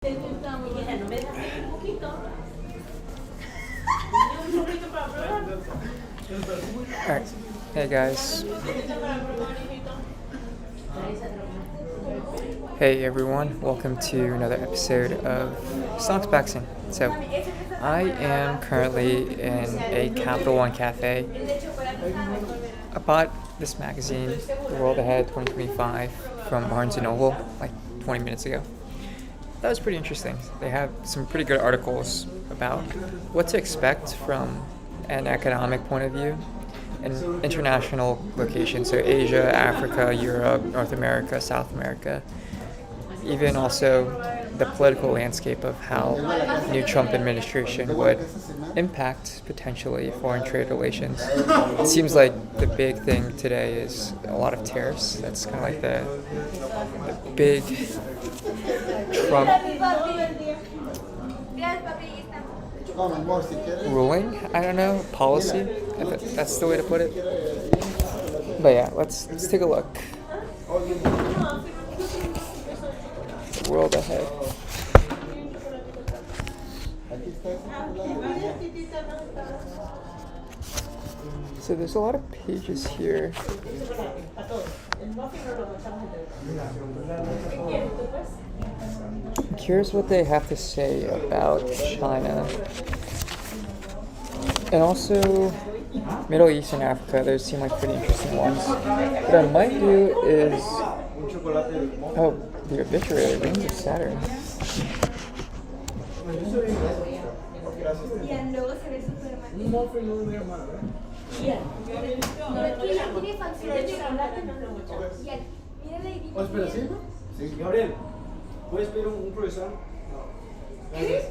Alright, hey guys. Hey everyone, welcome to another episode of Stonks Maxxing. So, I am currently in a Capital One cafe. I bought this magazine, The World Ahead 2025, from Barnes & Noble like 20 minutes ago. That was pretty interesting. They have some pretty good articles about what to expect from an economic point of view in international locations, so Asia, Africa, Europe, North America, South America, even also the political landscape of how the new Trump administration would impact potentially foreign trade relations. It seems like the big thing today is a lot of tariffs. That's kind of like the big Trump ruling, I don't know, policy, if that's the way to put it. But yeah, let's take a look. The world ahead. So there's a lot of pages here. I'm curious what they have to say about China. And also Middle East and Africa, those seem like pretty interesting ones. What I might do is... Oh, the obituary, Rings of Saturn. Gabriel, ¿puedes pedir un croissant? Gracias.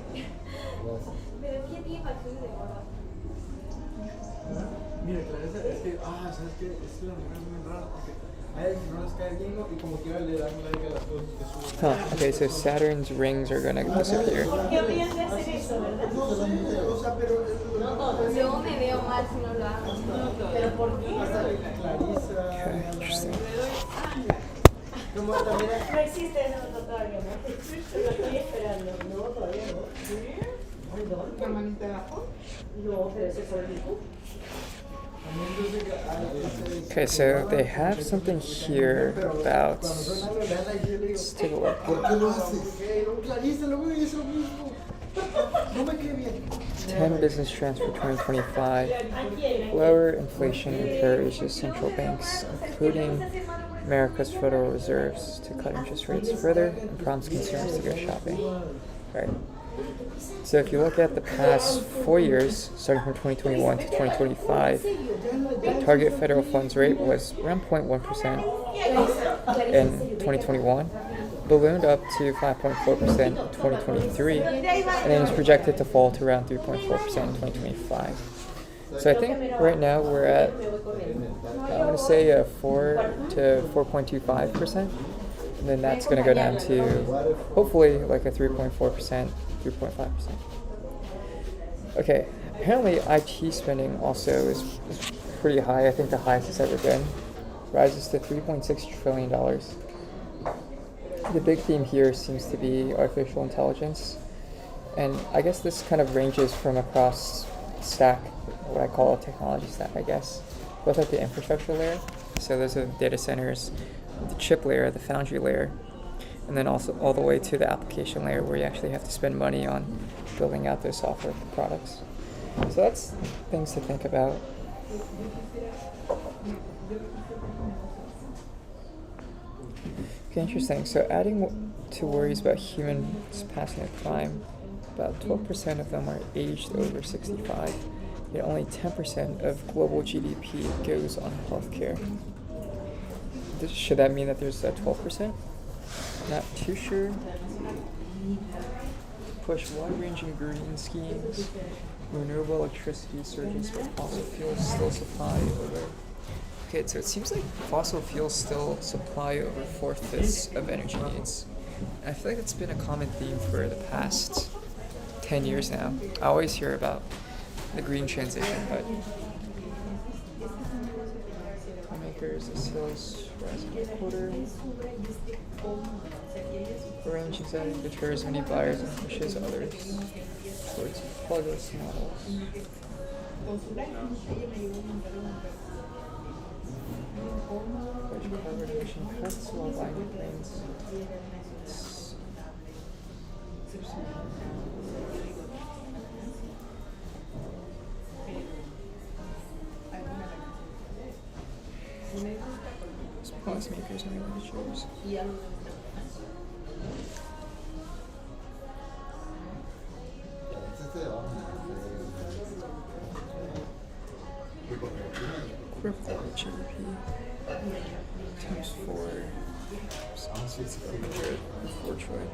Mira, Clareza, es que, ¿sabes qué? Es que la mujer es muy rara porque a ellos no les cae bien y como quiera le dan like a las cosas que suben. Huh, okay, so Saturn's rings are gonna disappear. ¿Por qué habrían de hacer eso, verdad? No sé, o sea, pero... Yo me veo mal si no lo hago. ¿Pero por qué? Clarisa... Okay, interesting. Como también... No existe eso todavía, ¿no? Lo estoy esperando. No, todavía no. Ay, ¿dónde? ¿La manita abajo? No, pero ese es el YouTube. Okay, so they have something here about... Let's take a look. ¿Por qué lo haces? Clarisa, lo veo y es lo mismo. No me quede bien. 10 business trends for 2025. Lower inflation encourages central banks, including America's Federal Reserves, to cut interest rates further and prompts consumers to go shopping. Right. So if you look at the past 4 years, starting from 2021 to 2025, the target federal funds rate was around 0.1% in 2021, ballooned up to 5.4% in 2023, and then is projected to fall to around 3.4% in 2025. So I think right now we're at, I want to say 4 to 4.25%, and then that's going to go down to hopefully like a 3.4%, 3.5%. Okay, apparently IT spending also is pretty high. I think the highest it's ever been. Rises to $3.6 trillion. The big theme here seems to be artificial intelligence. And I guess this kind of ranges from across stack, what I call a technology stack, I guess. Both at the infrastructure layer, so those are the data centers, the chip layer, the foundry layer, and then also all the way to the application layer where you actually have to spend money on building out those software products. So that's things to think about. Okay, interesting. So adding to worries about humans passing their prime, about 12% of them are aged over 65, yet only 10% of global GDP goes on healthcare. Should that mean that there's a 12%? Not too sure. Push wide-ranging green schemes. Renewable electricity surges, but fossil fuels still supply over... Okay, so it seems like fossil fuels still supply over 4/5 of energy needs. And I feel like it's been a common theme for the past 10 years now. I always hear about the green transition, but... Automakers, sales rising quarter. Arrange anxiety, deters many buyers and pushes others towards plug-less models. Which carbon emission cuts while buying planes. Policymakers and managers. Corporate GDP times 4 sounds it's good before Troy.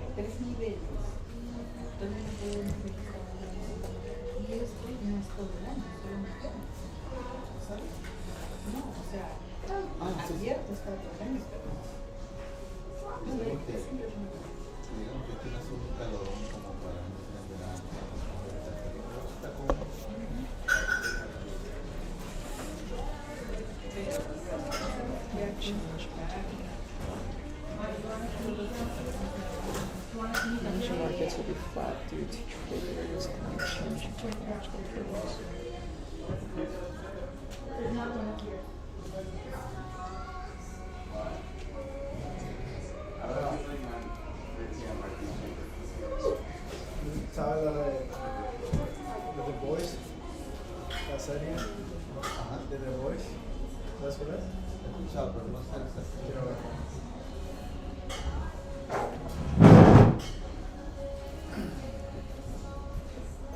Emerging markets will be flat due to trade barriers and change in technological curves. ¿Sabes la de The Boys? La serie de The Boys. ¿Sabes cuál es? Quiero ver.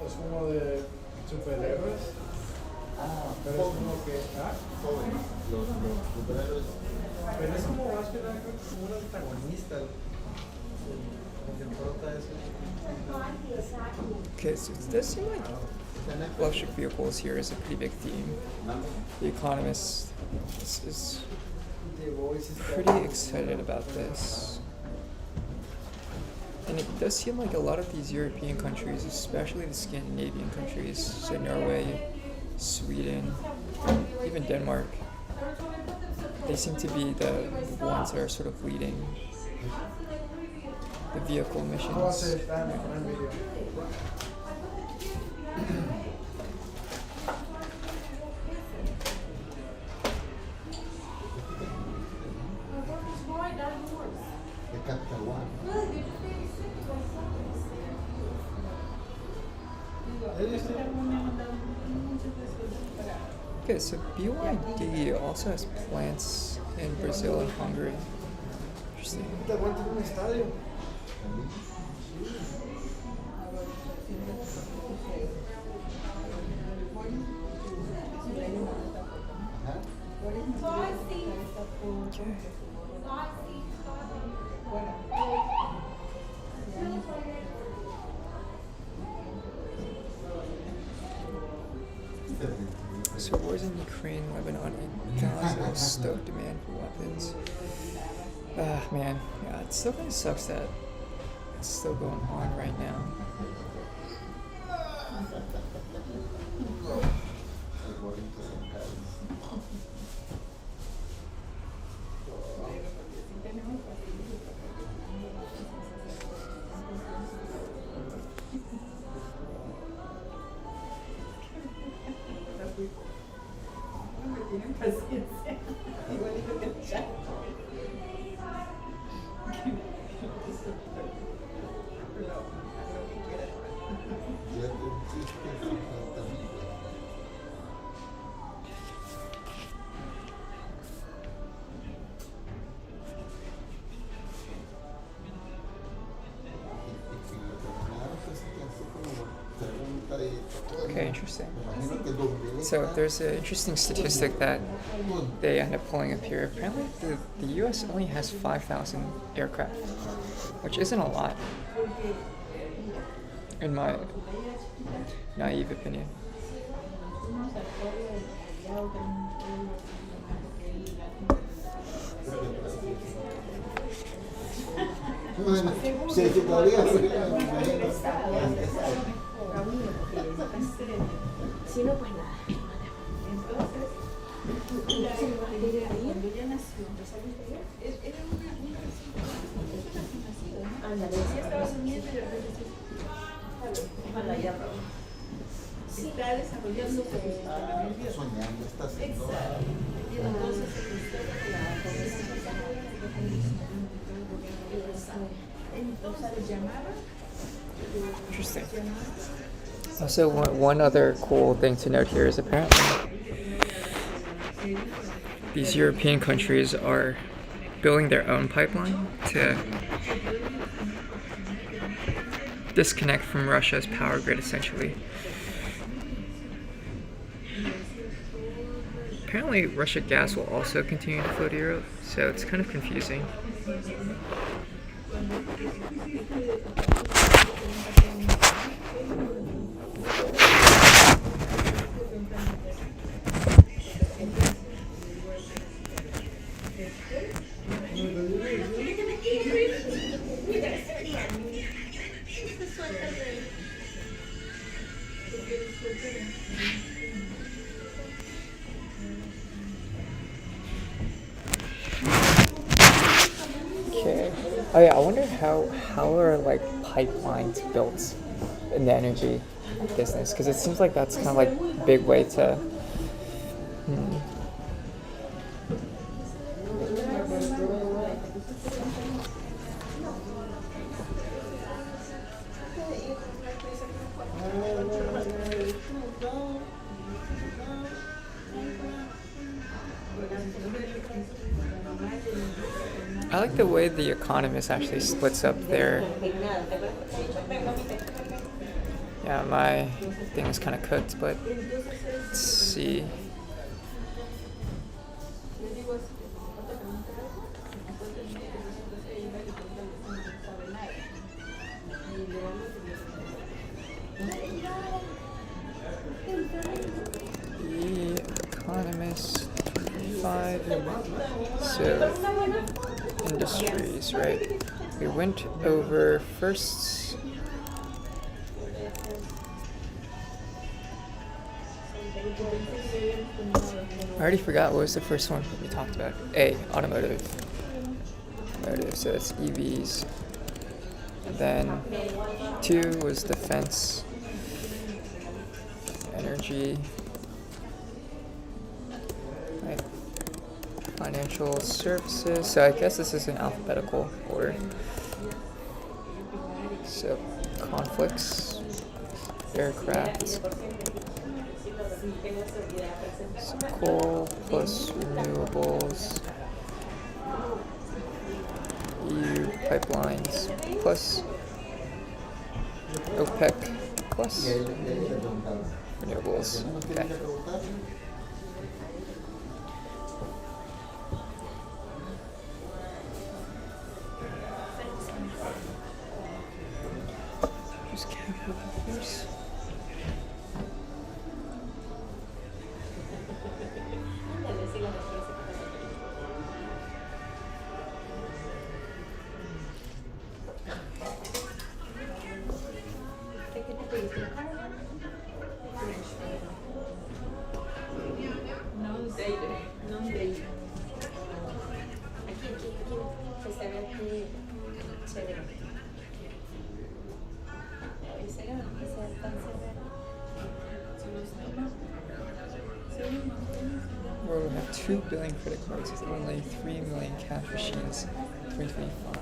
Es uno de superhéroes. Pero es uno que. Los superhéroes. Pero es como más que nada como un antagonista. El que prota eso. Okay, so it does seem like electric vehicles here is a pretty big theme. The Economist is pretty excited about this. And it does seem like a lot of these European countries, especially the Scandinavian countries, so Norway, Sweden, even Denmark, they seem to be the ones that are sort of leading the vehicle emissions. Okay, so BYD also has plants in Brazil and Hungary. Interesting. Okay. So wars in Ukraine, Lebanon, and Gaza stoke demand for weapons. Man, yeah, it still kind of sucks that it's still going on right now. Okay, interesting. So there's an interesting statistic that they end up pulling up here. Apparently the US only has 5,000 aircraft, which isn't a lot, in my naive opinion. Si no, pues nada. Entonces, cuando ella nació, era una Ándale, sí estaba soñando y de repente sí. Ojalá ya no. Está desarrollando su sistema nervioso. Soñando, está haciendo. Exacto. Y entonces entonces llamaba. Interesting. Also, one other cool thing to note here is apparently these European countries are building their own pipeline to disconnect from Russia's power grid, essentially. Apparently, Russia gas will also continue to flow to Europe, so it's kind of confusing. Okay. Oh yeah, I wonder how are like pipelines built in the energy business, because it seems like that's kind of like a big way to. I like the way the economist actually splits up their. Yeah, my thing is kind of cooked, but let's see. The economist 5. So industries, right? We went over first. I already forgot what was the first one we talked about. A, automotive. So it's EVs. Then 2 was defense, energy, right? Financial services. So I guess this is in alphabetical order. So conflicts, aircraft, so coal plus renewables, EU pipelines plus OPEC plus renewables. Okay. Just capital first. Where we have 2 billion credit cards with only 3 million cash machines, 2025.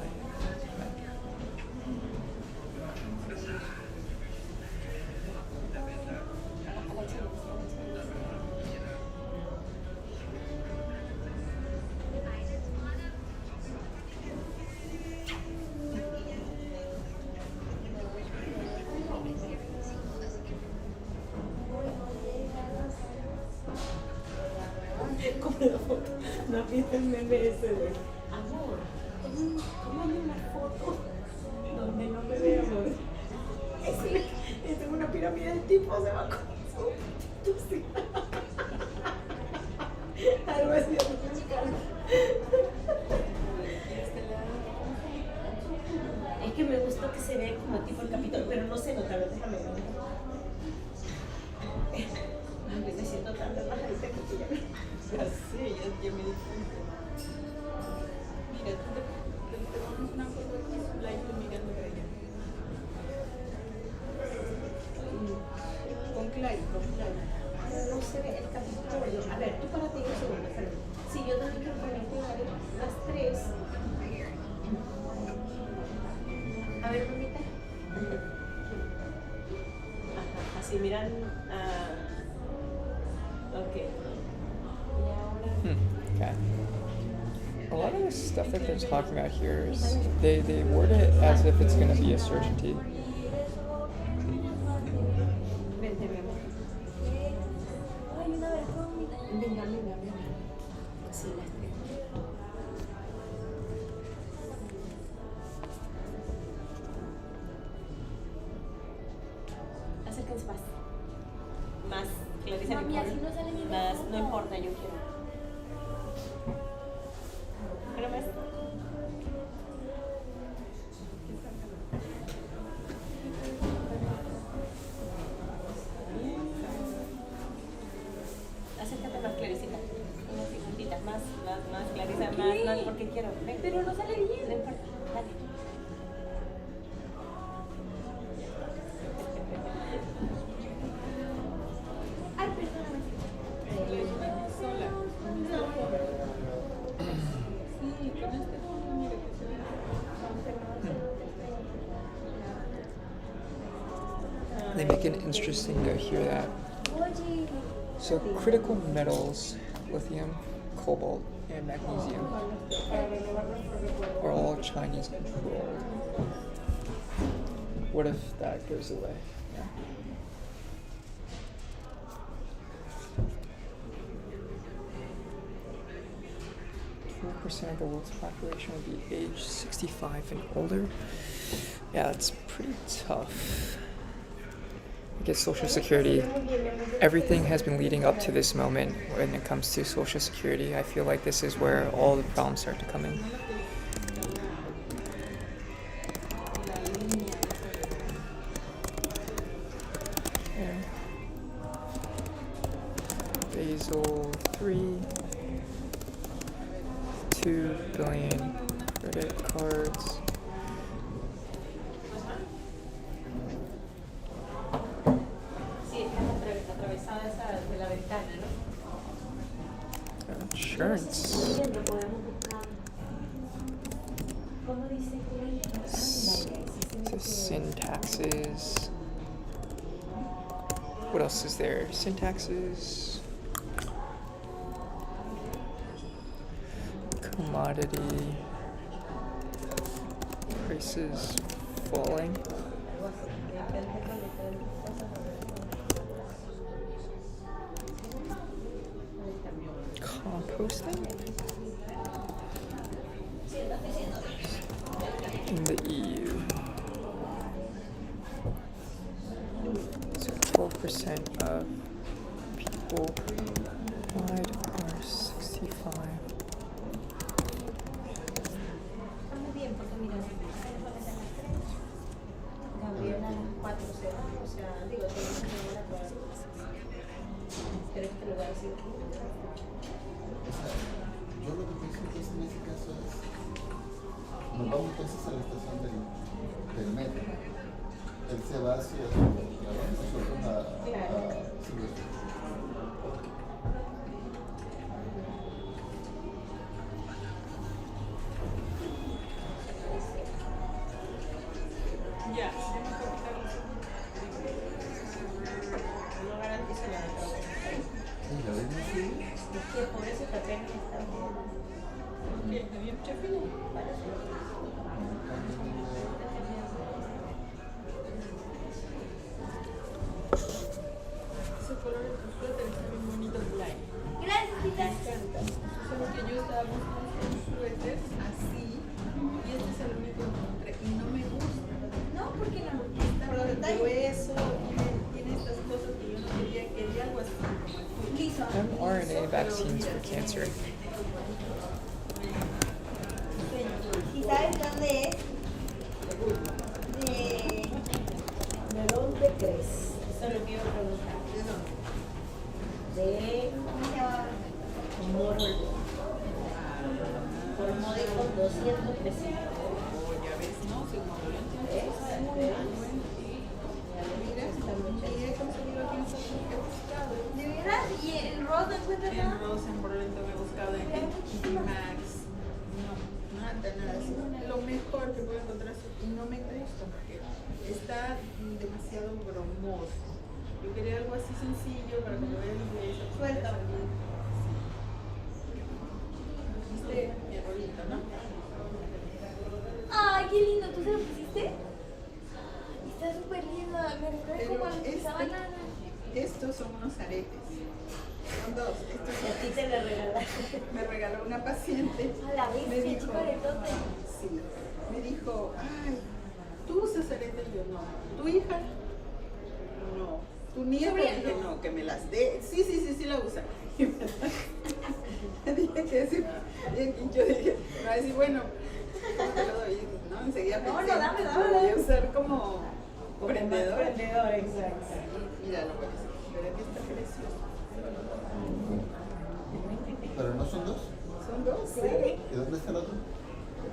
¿No viste el meme ese de amor? ¿Cómo hay una foto donde no me veo? Es una pirámide de tipo, se va con su sí. Algo así, es que me gustó que se vea como tipo el capítulo, pero no se nota, déjame ver. Ay, me siento tan relajadita que ya. Ya sé, ya me di cuenta. Mira, te vamos una foto aquí, la iluminación. Populay. Pero no se ve el capítulo. A ver, tú párate un segundo, espérame. Si yo también quiero poner las tres. A ver, mamita. Ajá, así miran. Ok. Y ahora. Okay. A lot of the stuff that they're talking about here is they word it as if it's going to be a certainty. Vente, mi amor. Ay, una vez mamita. Venga. Sí, las tres. Acérquense más. Más, Clarisa, Mami, mejor. así no sale mi Más, foto. no importa, yo quiero. Pero más. Acércate más, Clarisita. Unas segunditas más, Clarisa, más, porque quiero. Ven. Pero no sale bien. No importa, dale. Ay, perdóname. Sola. Sí, con este fondo, mira que se ve. They make it interesting to hear that. Oye. So critical metals, lithium, cobalt, and magnesium are all Chinese controlled. What if that goes away? Yeah. 12% of the world's population will be age 65 and older. Yeah, that's pretty tough. I guess Social Security, everything has been leading up to this moment when it comes to Social Security. I feel like this is where all the problems start to come in. Yeah. Basel 3, 2 billion credit cards. Sí, está atravesada esa de la ventana, ¿no? Insurance. Lo podemos buscar. ¿Cómo dice que Syntaxes. What else is there? Syntaxes. Commodity. Prices falling. Composting? In the EU. So 12% of people worldwide are 65. Está muy bien porque mira, Gabriela 4-0, o sea, digo, tenemos que llegar a todas. Pero este lugar sí. Yo lo que pienso entonces en ese caso es, nos vamos entonces a la estación del metro. Él se va hacia nosotros a Ya. No garantiza nada. y la vemos así. Es que por eso también está bien. Había mucha fila. Ese color de tu suéter está bien bonito, Blay. Gracias, Me Tita. encanta. Solo que yo estaba buscando un suéter así y este es el único que encontré y no me gusta. No, porque no. Está grueso, tiene estas cosas que yo no quería algo así. Listo. mRNA vaccines for cancer. ¿Y sabes dónde es? ¿De dónde crees? Eso es lo que iba a preguntar. De ¿cómo se llama? Por módico 200 pesos. Oh, ya ves, ¿no? Segundo lo entiendo. ¿Ves? Mira, está muy chévere. He conseguido aquí un mejor que puedo encontrar y no me gusta porque está demasiado bromoso. Yo quería algo así sencillo para cuando vea el inglés. Suelta. Viste mi arbolito, ¿no? Ay, qué lindo, ¿tú se lo pusiste? Está súper lindo, me recuerda como a mi banana. Estos son unos aretes. Son dos. Estos Y a ti son te lo regalaste. me regaló una paciente. A la vez, Me qué dijo, chico aretote. sí, me dijo, ay, ¿tú usas aretes? Y yo no. ¿Tu hija? No. ¿Tu nieta? Sobrina, Dije, no. no, que me las dé. Sí la usa. Y me dije que sí. Y yo dije, me va a decir, bueno, ¿cómo te lo doy? Y no, enseguida No, pensé, no, dame. lo voy a usar como prendedor. Prendedor, exacto. Mira, lo voy a decir, pero aquí está precioso. ¿Pero no son dos? Son dos, Sí. ¿Y dónde está el otro?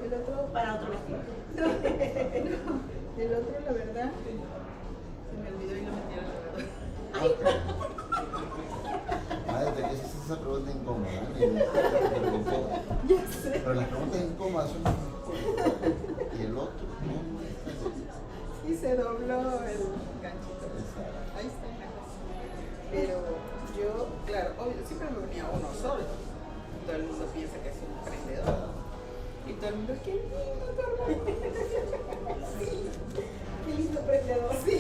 El otro, Para otro vestido. no, el otro, la verdad, se me olvidó y lo metí a la lavadora. Madre, que esa es esa pregunta incómoda. ¿Eh? Ya sé. Pero las preguntas incómodas son las incómodas. Y el otro, no. Y se dobló el ganchito. Ahí está la cosa. Pero yo, claro, obvio, siempre me ponía uno solo. Todo el mundo piensa que es un prendedor. Y todo el mundo, qué lindo tu hermano. Sí. Qué lindo prendedor. Sí.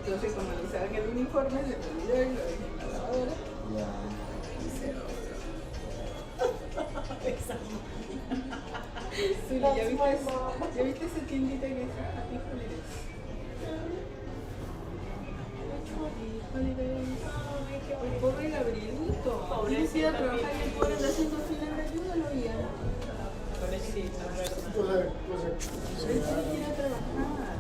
Entonces, como le usaban el uniforme, se me olvidó y lo dejé en la lavadora. Ya. Y se dobló. Exacto. Sí, ¿ya viste esa tiendita que dice Happy Holidays? El pobre Gabrielito. Pobre, Él sí, iba a también. trabajar y el pobre anda haciendo fila en la ayuda, lo oía. Pobrecito, Él sí quiere trabajar.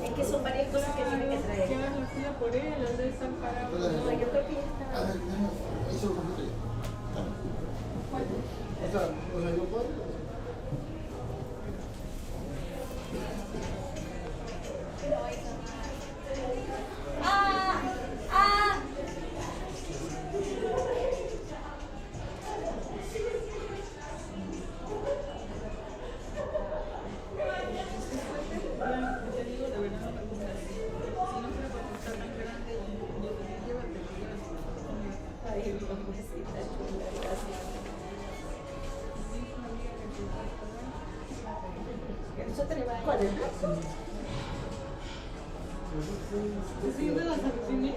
es que son varias cosas que tienen que Que traer. hagan la fila por él, él debe estar parado. No, yo creo que ya A está. ver, eso lo completo yo. O sea, yo puedo. ¡Ah! ¡Ah! Te digo, de verdad no me gusta así. Si no fuera porque está tan grande, yo te digo, llévatelo. Ay, pobrecita, chula, gracias. Eso te va a ¿cuál es? ¿Sí de las acciones?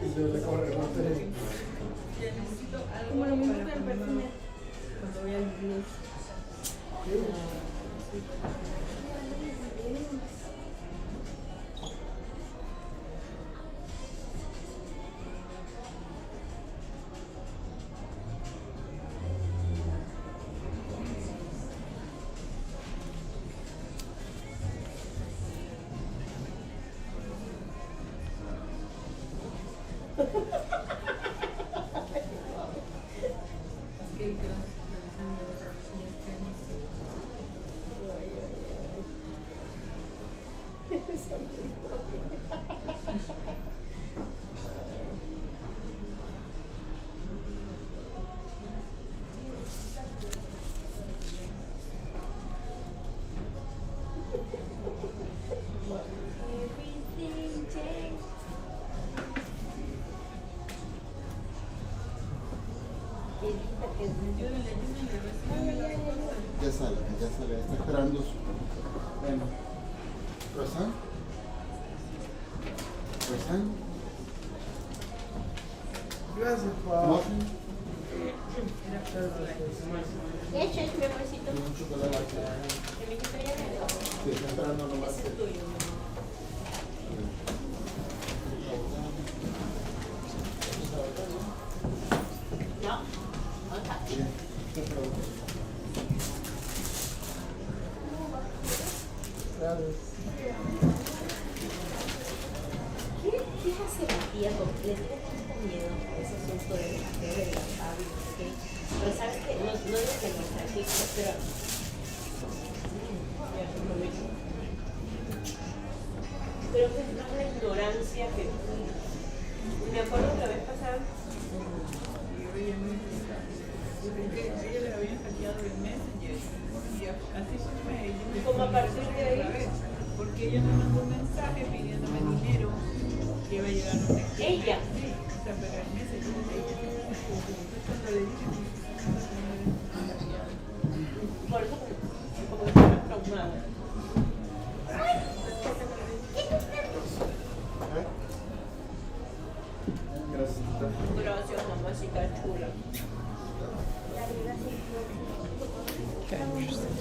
Y yo le corro el guante. Ya necesito algo Como lo mismo para que el ponerlo perfume. cuando voy al blues. Everything changed. Qué linda que es. Ya sale, está esperando su. Bueno. ¿Croissant? ¿Croissant? Gracias, papá. ¿Muffin? Eso es mi amorcito. ¿Y un chocolate? Que me quito ya de Sí, está entrando nomás. ese es tuyo, mi amor. No, no está. Bien, te pregunto. Gracias. ¿Qué hace la tía con le tengo tanto miedo a ese asunto del café, del lavado, no sé qué? Pero sabes que no digo que no, o sea, sí, pero Pero que es una ignorancia que... Me acuerdo que la vez pasada... Y yo veía mi porque ella le habían hackeado el Messenger y así fue ella. Y como a partir de ahí... Porque ella me mandó un mensaje pidiéndome dinero que iba a llegar a no sé qué. ¿Ella? Sí, o sea, pero el Messenger de ella. Entonces cuando le dije Por eso como que estaba traumada. Gracias, mamacita chula. Okay, interesting.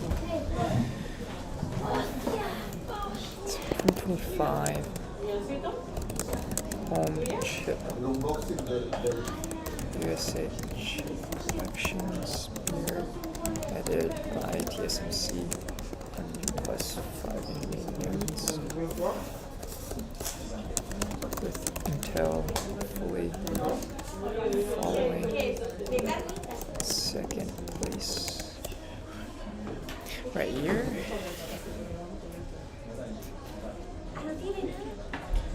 2025 ¿Necesito? home chip El unboxing del USA chip collections beer edited by TSMC 100 plus 5 ingredients with Intel fully following second place. Right here.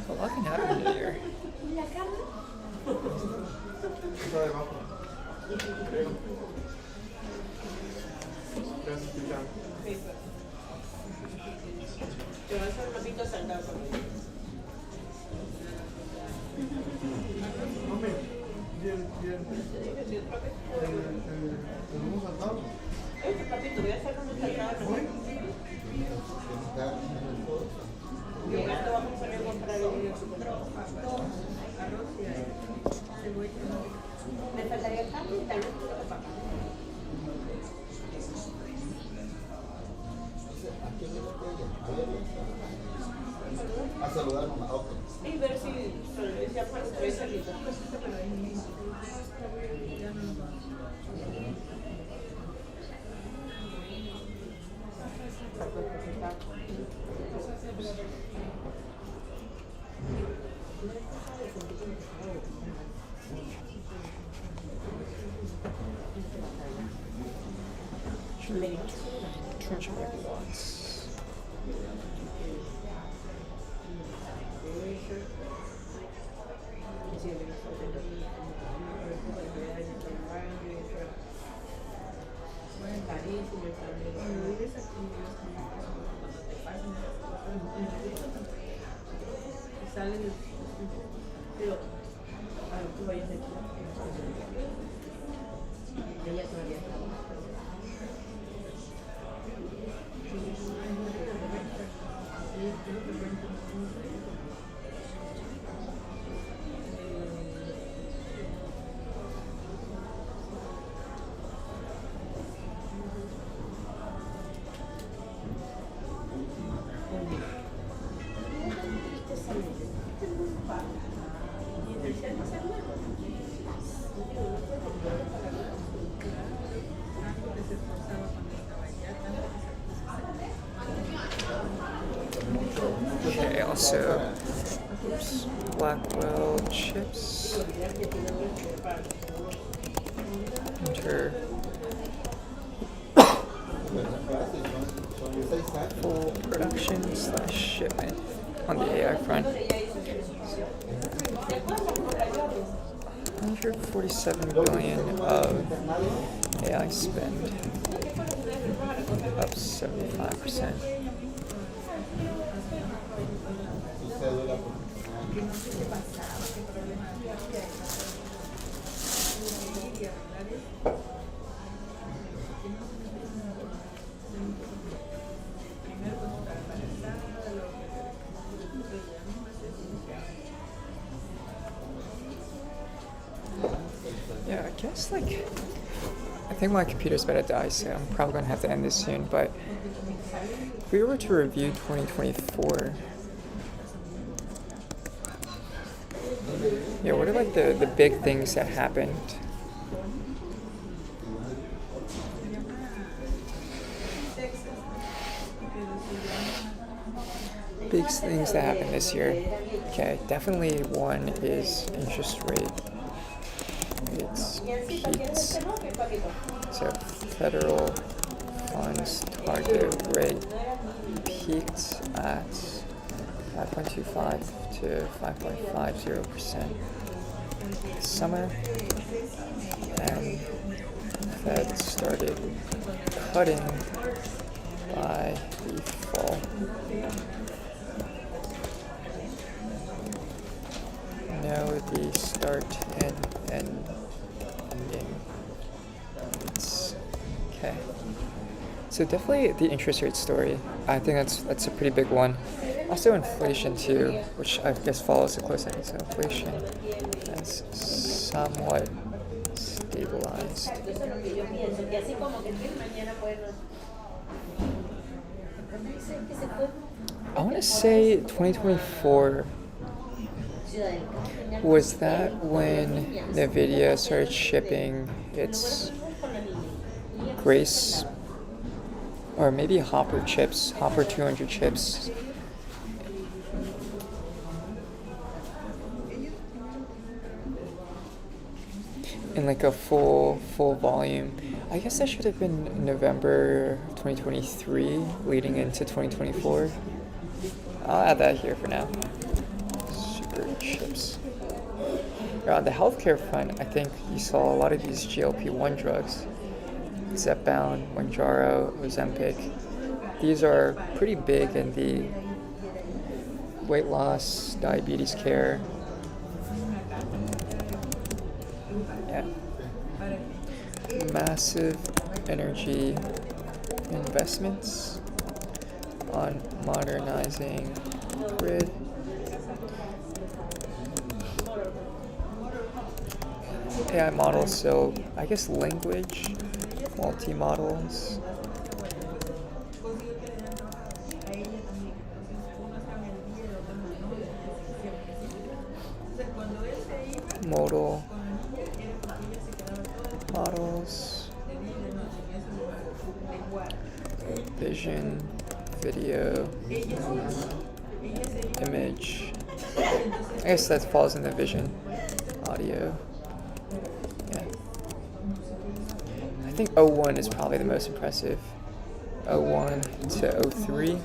A lot can happen here. Está debajo. Gracias, Titán. Te vas a hacer un papito saltado conmigo. Hombre, bien. ¿Tenemos saltado? Este papito, voy a hacer un saltado conmigo. Y ahora vamos a poner a comprar el supermercado. Me faltaría el cambio y tal vez tú lo que pagas. a saludar mamá. Ok. Y ver si ya para tres salidas. Trench megawatts. Pero, tú vayas de aquí. Ella todavía trabaja. Okay, also, oops, Blackwell chips. Enter full production / shipment on the AI front. 147 billion of AI spend, up 75%. Yeah, I guess I think my computer's about to die, so I'm probably gonna have to end this soon. But if we were to review 2024, yeah, what are the big things that happened? Big things that happened this year. Okay, definitely one is interest rate. It's peaked. So federal funds target rate peaked at 5.25 to 5.50% this summer, and Fed started cutting by the fall. Now the start and ending. Okay. So definitely the interest rate story. I think that's a pretty big one. Also inflation too, which I guess follows the close end. So inflation has somewhat stabilized. Exacto, eso es lo que yo pienso, que así como que mañana pueden. Dicen que se fue I want to say 2024 Ciudad del Carmen. was that when Nvidia started shipping its Grace, or maybe Hopper chips, Hopper 200 chips. In like a full volume. I guess that should have been November 2023, leading into 2024. I'll add that here for now. Super chips. On the healthcare front, I think you saw a lot of these GLP-1 drugs. Zepbound, Mounjaro, Ozempic. These are pretty big in the weight loss, diabetes care. Yeah. Massive energy investments on modernizing grid. AI models, so I guess language, multi-models. Modal models, vision, video, image. I guess that falls in the vision, audio. Yeah. I think 01 is probably the most impressive. 01 to 03.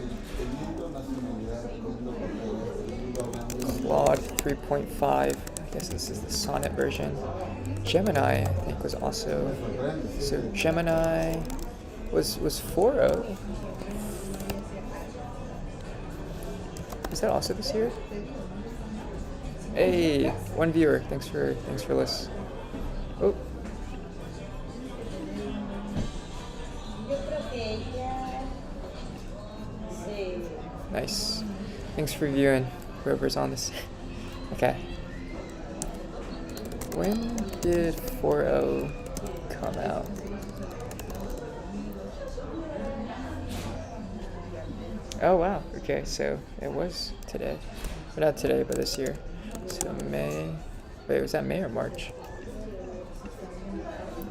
Claude 3.5. I guess this is the Sonnet version. Gemini, I think, was also. So Gemini was 4.0. Is that also this year? Hey, one viewer. Thanks for listening. Oh. Nice. Thanks for viewing, whoever's on this. Okay. When did 4.0 come out? Oh wow, okay, so it was today. But not today, but this year. So May. Wait, was that May or March?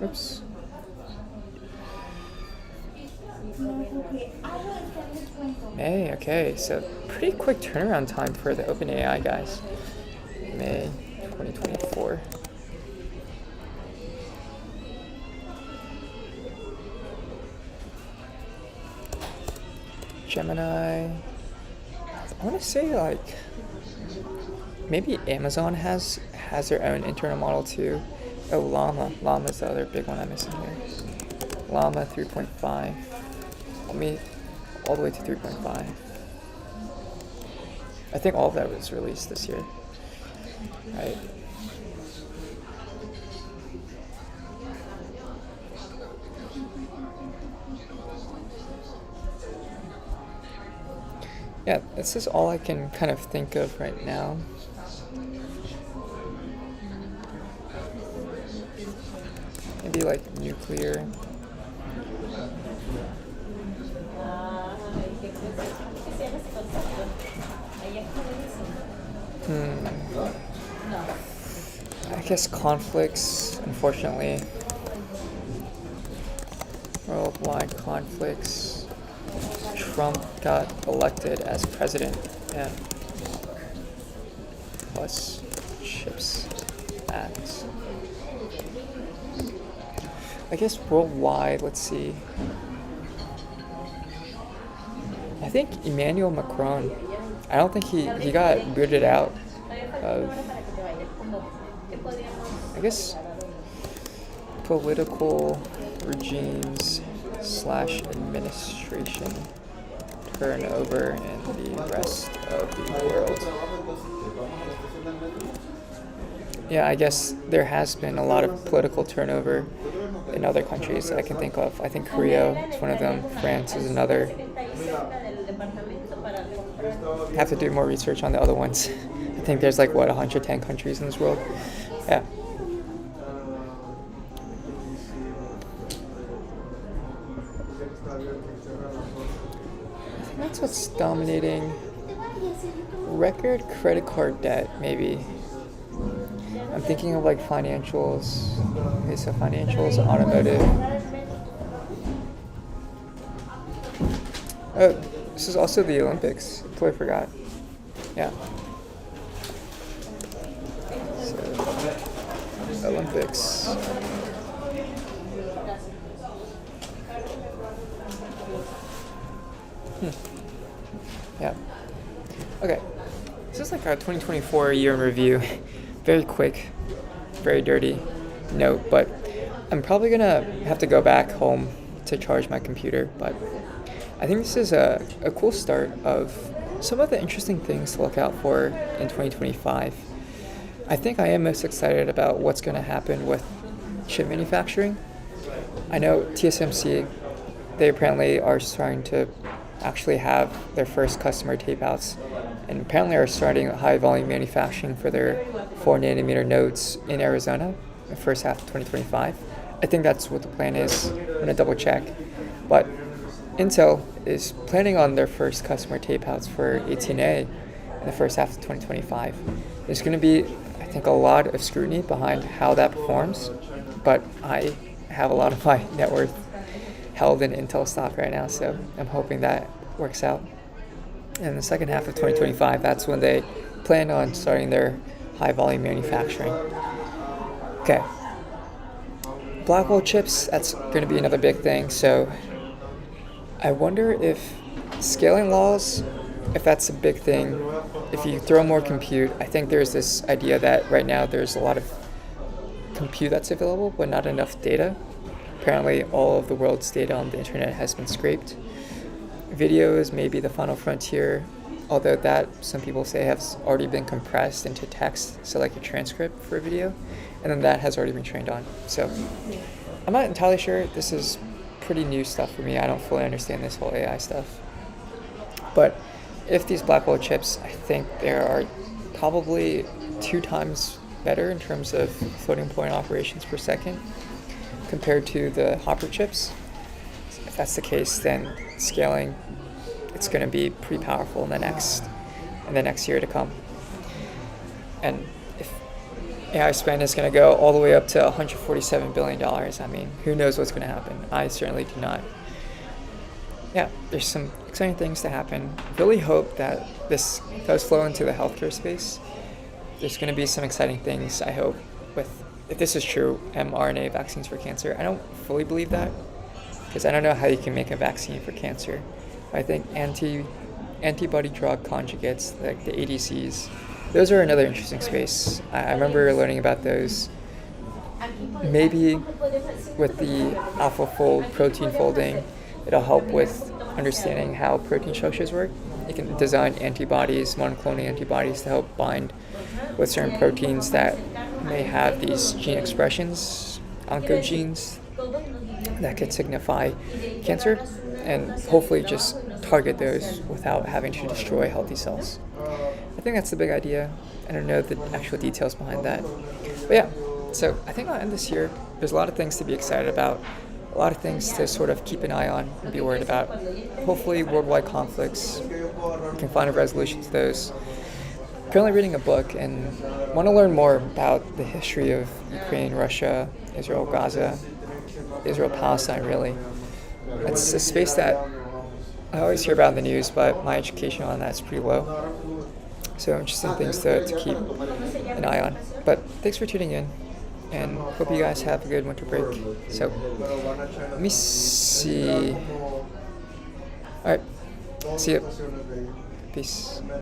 Oops. May, okay, so pretty quick turnaround time for the OpenAI guys. May 2024. Gemini. I want to say like maybe Amazon has their own internal model too. Oh, Llama. Llama's the other big one I'm missing here. Llama 3.5. Let me all the way to 3.5. I think all of that was released this year. Right. Yeah, this is all I can kind of think of right now. Maybe like nuclear. I guess conflicts, unfortunately. Worldwide conflicts. Trump got elected as president, and plus CHIPS Act. I guess worldwide, let's see. I think Emmanuel Macron I don't think he got booted out of, I guess, political regimes / administration turnover in the rest of the world. Yeah, I guess there has been a lot of political turnover in other countries that I can think of. I think Korea is one of them. France is another. Have to do more research on the other ones. I think there's like, what, 110 countries in this world? Yeah. I think that's what's dominating. Record credit card debt, maybe. I'm thinking of like financials. Okay, so financials, automotive. Oh, this is also the Olympics. Totally forgot. Yeah. So, Olympics. Yeah. Okay. This is like our 2024 year in review. Very quick, very dirty note, but I'm probably gonna have to go back home to charge my computer. But I think this is a cool start of some of the interesting things to look out for in 2025. I think I am most excited about what's going to happen with chip manufacturing. I know TSMC, they apparently are starting to actually have their first customer tape outs, and apparently are starting high volume manufacturing for their 4nm nodes in Arizona in the first half of 2025. I think that's what the plan is. I'm going to double check. But Intel is planning on their first customer tape outs for 18A in the first half of 2025. There's going to be, I think, a lot of scrutiny behind how that performs, but I have a lot of my net worth held in Intel stock right now, so I'm hoping that works out. In the second half of 2025, that's when they plan on starting their high volume manufacturing. Okay. Blackwell chips, that's going to be another big thing. So I wonder if scaling laws, if that's a big thing, if you throw more compute. I think there's this idea that right now there's a lot of compute that's available, but not enough data. Apparently all of the world's data on the internet has been scraped. Video is maybe the final frontier, although that some people say has already been compressed into text, so like a transcript for a video, and then that has already been trained on. So I'm not entirely sure. This is pretty new stuff for me. I don't fully understand this whole AI stuff. But if these Blackwell chips, I think there are probably 2 times better in terms of floating point operations per second compared to the Hopper chips. If that's the case, then scaling, it's going to be pretty powerful in the next year to come. And if AI spend is going to go all the way up to $147 billion, I mean, who knows what's going to happen? I certainly do not. Yeah, there's some exciting things to happen. Really hope that this does flow into the healthcare space. There's going to be some exciting things, I hope, with, if this is true, mRNA vaccines for cancer. I don't fully believe that, because I don't know how you can make a vaccine for cancer. I think antibody drug conjugates, like the ADCs, those are another interesting space. I remember learning about those. Maybe with the AlphaFold protein folding, it'll help with understanding how protein structures work. You can design antibodies, monoclonal antibodies, to help bind with certain proteins that may have these gene expressions, oncogenes, that could signify cancer, and hopefully just target those without having to destroy healthy cells. I think that's the big idea. I don't know the actual details behind that. But yeah, so I think I'll end this here. There's a lot of things to be excited about, a lot of things to sort of keep an eye on and be worried about. Hopefully worldwide conflicts, we can find a resolution to those. Currently reading a book and want to learn more about the history of Ukraine, Russia, Israel, Gaza, Israel, Palestine, really. It's a space that I always hear about in the news, but my education on that's pretty low. So interesting things to keep an eye on. But thanks for tuning in, and hope you guys have a good winter break. So let me see. All right, see you. Peace.